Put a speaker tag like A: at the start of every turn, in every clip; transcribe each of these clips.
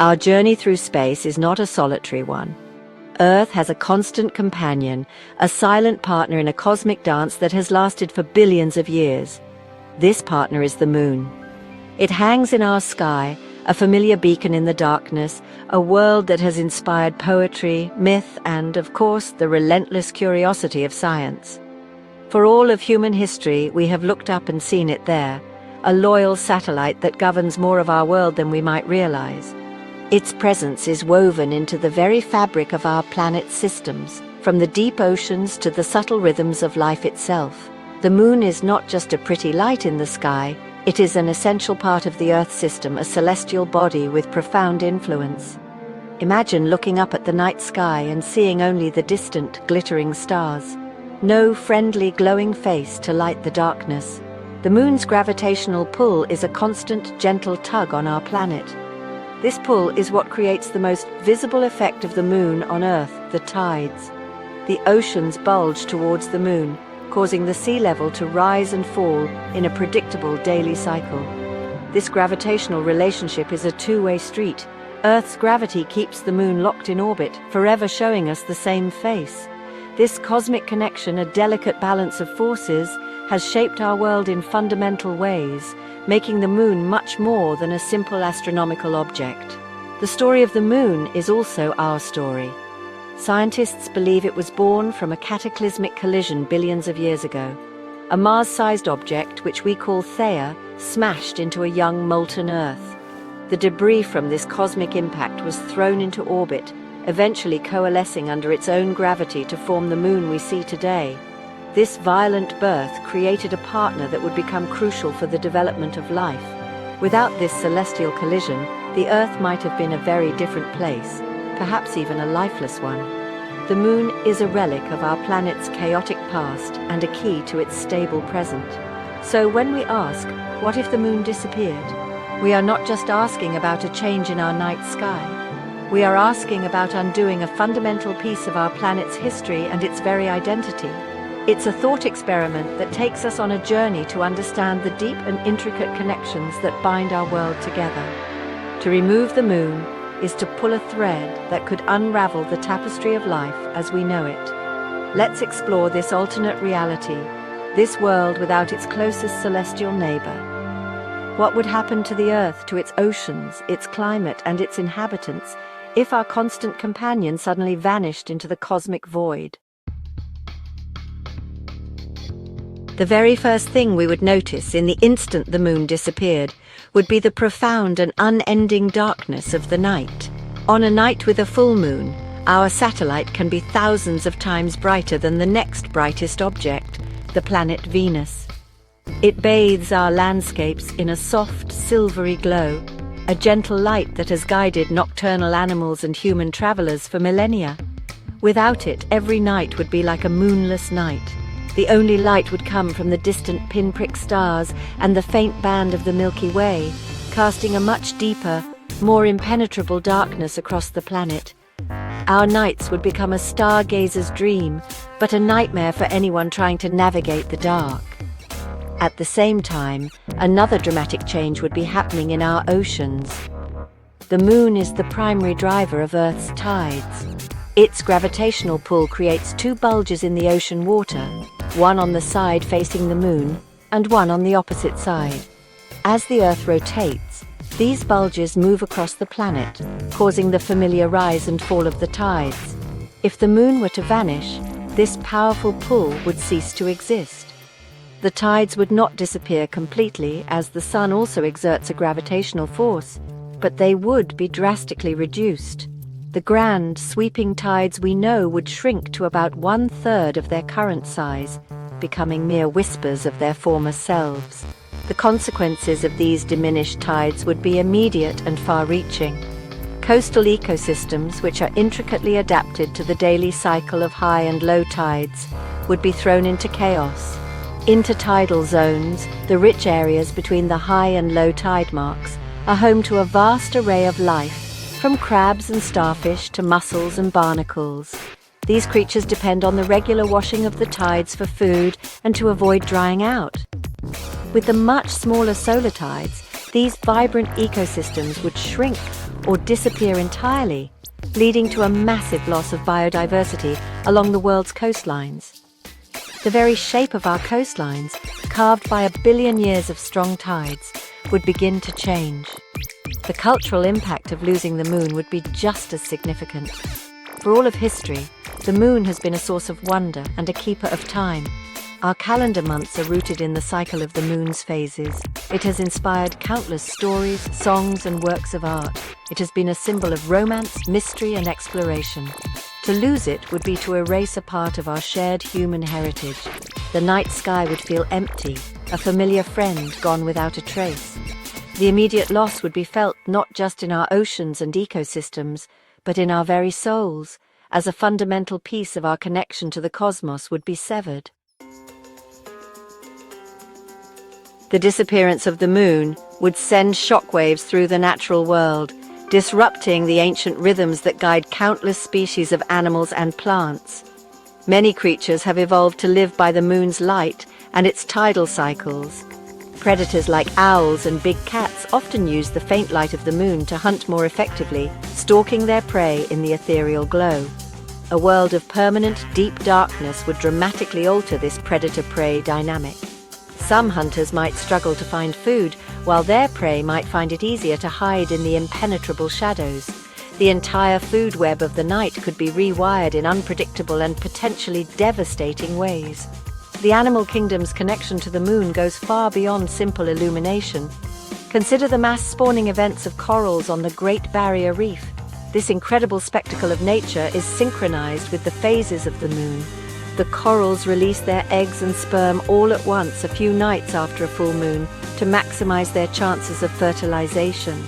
A: Our journey through space is not a solitary one. Earth has a constant companion, a silent partner in a cosmic dance that has lasted for billions of years. This partner is the moon. It hangs in our sky, a familiar beacon in the darkness, a world that has inspired poetry, myth, and, of course, the relentless curiosity of science. For all of human history, we have looked up and seen it there, a loyal satellite that governs more of our world than we might realize. Its presence is woven into the very fabric of our planet's systems, from the deep oceans to the subtle rhythms of life itself. The moon is not just a pretty light in the sky, it is an essential part of the Earth system, a celestial body with profound influence. Imagine looking up at the night sky and seeing only the distant, glittering stars. No friendly, glowing face to light the darkness. The moon's gravitational pull is a constant, gentle tug on our planet. This pull is what creates the most visible effect of the moon on Earth, the tides. The oceans bulge towards the moon, causing the sea level to rise and fall in a predictable daily cycle. This gravitational relationship is a two-way street. Earth's gravity keeps the moon locked in orbit, forever showing us the same face. This cosmic connection, a delicate balance of forces, has shaped our world in fundamental ways, making the moon much more than a simple astronomical object. The story of the moon is also our story. Scientists believe it was born from a cataclysmic collision billions of years ago. A Mars-sized object, which we call Theia, smashed into a young molten Earth. The debris from this cosmic impact was thrown into orbit, eventually coalescing under its own gravity to form the moon we see today. This violent birth created a partner that would become crucial for the development of life. Without this celestial collision, the Earth might have been a very different place, perhaps even a lifeless one. The moon is a relic of our planet's chaotic past and a key to its stable present. So when we ask, what if the moon disappeared? We are not just asking about a change in our night sky. We are asking about undoing a fundamental piece of our planet's history and its very identity. It's a thought experiment that takes us on a journey to understand the deep and intricate connections that bind our world together. To remove the moon is to pull a thread that could unravel the tapestry of life as we know it. Let's explore this alternate reality, this world without its closest celestial neighbor. What would happen to the Earth, to its oceans, its climate, and its inhabitants if our constant companion suddenly vanished into the cosmic void? The very first thing we would notice in the instant the moon disappeared would be the profound and unending darkness of the night. On a night with a full moon, our satellite can be thousands of times brighter than the next brightest object, the planet Venus. It bathes our landscapes in a soft, silvery glow, a gentle light that has guided nocturnal animals and human travelers for millennia. Without it, every night would be like a moonless night. The only light would come from the distant pinprick stars and the faint band of the Milky Way, casting a much deeper, more impenetrable darkness across the planet. Our nights would become a stargazer's dream, but a nightmare for anyone trying to navigate the dark. At the same time, another dramatic change would be happening in our oceans. The moon is the primary driver of Earth's tides. Its gravitational pull creates two bulges in the ocean water, one on the side facing the moon and one on the opposite side. As the Earth rotates, these bulges move across the planet, causing the familiar rise and fall of the tides. If the moon were to vanish, this powerful pull would cease to exist. The tides would not disappear completely, as the sun also exerts a gravitational force, but they would be drastically reduced. The grand, sweeping tides we know would shrink to about 1/3 of their current size, becoming mere whispers of their former selves. The consequences of these diminished tides would be immediate and far-reaching. Coastal ecosystems, which are intricately adapted to the daily cycle of high and low tides, would be thrown into chaos. Intertidal zones, the rich areas between the high and low tide marks, are home to a vast array of life, From crabs and starfish to mussels and barnacles, these creatures depend on the regular washing of the tides for food and to avoid drying out. With the much smaller solar tides, these vibrant ecosystems would shrink or disappear entirely, leading to a massive loss of biodiversity along the world's coastlines. The very shape of our coastlines, carved by 1 billion years of strong tides, would begin to change. The cultural impact of losing the moon would be just as significant. For all of history, the moon has been a source of wonder and a keeper of time. Our calendar months are rooted in the cycle of the moon's phases. It has inspired countless stories, songs, and works of art. It has been a symbol of romance, mystery, and exploration. To lose it would be to erase a part of our shared human heritage. The night sky would feel empty, a familiar friend gone without a trace. The immediate loss would be felt not just in our oceans and ecosystems, but in our very souls, as a fundamental piece of our connection to the cosmos would be severed. The disappearance of the moon would send shockwaves through the natural world, disrupting the ancient rhythms that guide countless species of animals and plants. Many creatures have evolved to live by the moon's light and its tidal cycles. Predators like owls and big cats often use the faint light of the moon to hunt more effectively, stalking their prey in the ethereal glow. A world of permanent, deep darkness would dramatically alter this predator-prey dynamic. Some hunters might struggle to find food, while their prey might find it easier to hide in the impenetrable shadows. The entire food web of the night could be rewired in unpredictable and potentially devastating ways. The animal kingdom's connection to the moon goes far beyond simple illumination. Consider the mass spawning events of corals on the Great Barrier Reef. This incredible spectacle of nature is synchronized with the phases of the moon. The corals release their eggs and sperm all at once a few nights after a full moon to maximize their chances of fertilization.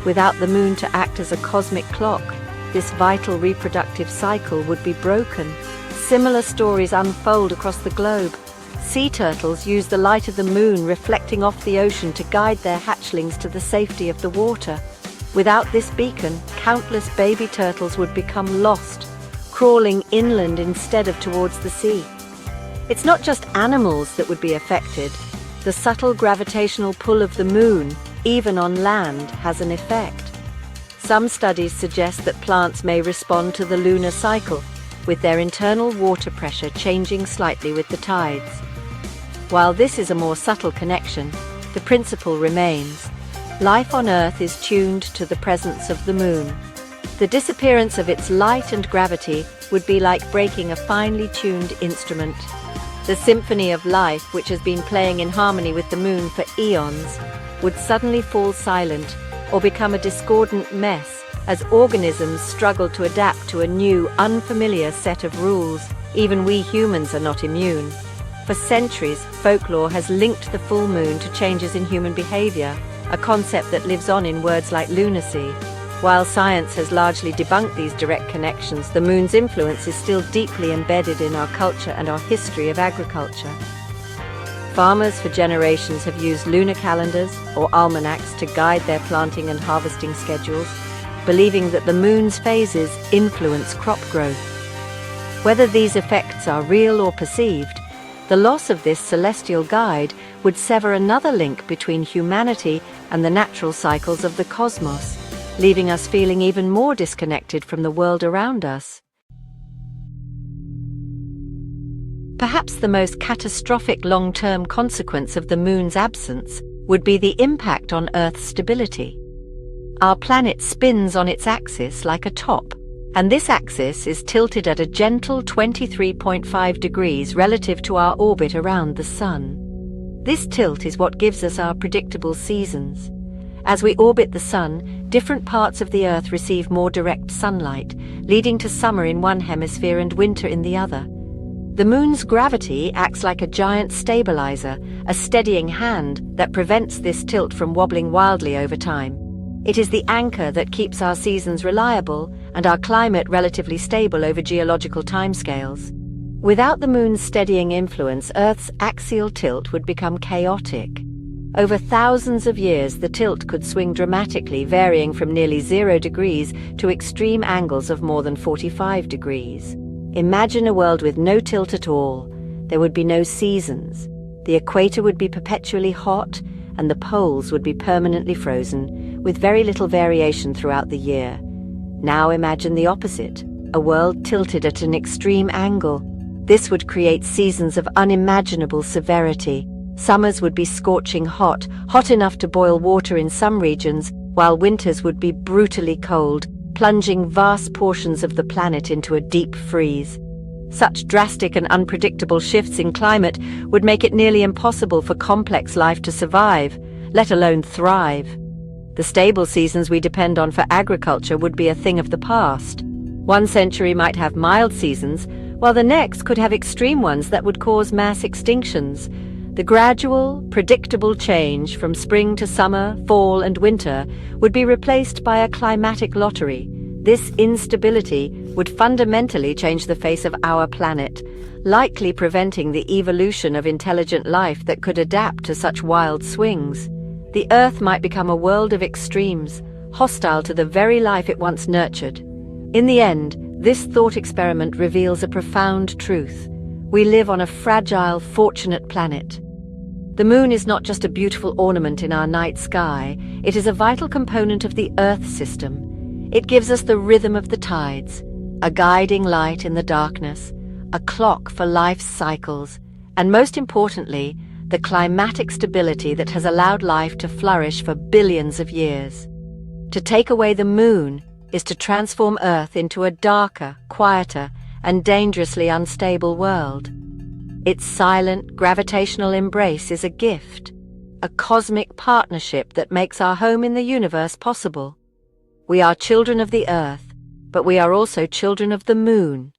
A: Without the moon to act as a cosmic clock, this vital reproductive cycle would be broken. Similar stories unfold across the globe. Sea turtles use the light of the moon reflecting off the ocean to guide their hatchlings to the safety of the water. Without this beacon, countless baby turtles would become lost, crawling inland instead of towards the sea. It's not just animals that would be affected. The subtle gravitational pull of the moon, even on land, has an effect. Some studies suggest that plants may respond to the lunar cycle, with their internal water pressure changing slightly with the tides. While this is a more subtle connection, the principle remains. Life on Earth is tuned to the presence of the moon. The disappearance of its light and gravity would be like breaking a finely tuned instrument. The symphony of life, which has been playing in harmony with the moon for eons, would suddenly fall silent or become a discordant mess as organisms struggle to adapt to a new, unfamiliar set of rules. Even we humans are not immune. For centuries, folklore has linked the full moon to changes in human behavior, a concept that lives on in words like lunacy. While science has largely debunked these direct connections, the moon's influence is still deeply embedded in our culture and our history of agriculture. Farmers for generations have used lunar calendars or almanacs to guide their planting and harvesting schedules, believing that the moon's phases influence crop growth. Whether these effects are real or perceived, the loss of this celestial guide would sever another link between humanity and the natural cycles of the cosmos, leaving us feeling even more disconnected from the world around us. Perhaps the most catastrophic long-term consequence of the moon's absence would be the impact on Earth's stability. Our planet spins on its axis like a top, and this axis is tilted at a gentle 23.5 degrees relative to our orbit around the Sun. This tilt is what gives us our predictable seasons. As we orbit the Sun, different parts of the Earth receive more direct sunlight, leading to summer in one hemisphere and winter in the other. The moon's gravity acts like a giant stabilizer, a steadying hand that prevents this tilt from wobbling wildly over time. It is the anchor that keeps our seasons reliable and our climate relatively stable over geological timescales. Without the moon's steadying influence, Earth's axial tilt would become chaotic. Over thousands of years, the tilt could swing dramatically, varying from nearly 0 degrees to extreme angles of more than 45 degrees. Imagine a world with no tilt at all. There would be no seasons. The equator would be perpetually hot, and the poles would be permanently frozen, with very little variation throughout the year. Now imagine the opposite, a world tilted at an extreme angle. This would create seasons of unimaginable severity. Summers would be scorching hot, hot enough to boil water in some regions, while winters would be brutally cold, plunging vast portions of the planet into a deep freeze. Such drastic and unpredictable shifts in climate would make it nearly impossible for complex life to survive, let alone thrive. The stable seasons we depend on for agriculture would be a thing of the past. One century might have mild seasons, while the next could have extreme ones that would cause mass extinctions. The gradual, predictable change from spring to summer, fall and winter would be replaced by a climatic lottery. This instability would fundamentally change the face of our planet, likely preventing the evolution of intelligent life that could adapt to such wild swings. The Earth might become a world of extremes, hostile to the very life it once nurtured. In the end, this thought experiment reveals a profound truth. We live on a fragile, fortunate planet. The moon is not just a beautiful ornament in our night sky, it is a vital component of the Earth system. It gives us the rhythm of the tides, a guiding light in the darkness, a clock for life's cycles, and most importantly, the climatic stability that has allowed life to flourish for billions of years. To take away the moon is to transform Earth into a darker, quieter, and dangerously unstable world. Its silent, gravitational embrace is a gift, a cosmic partnership that makes our home in the universe possible. We are children of the Earth, but we are also children of the moon,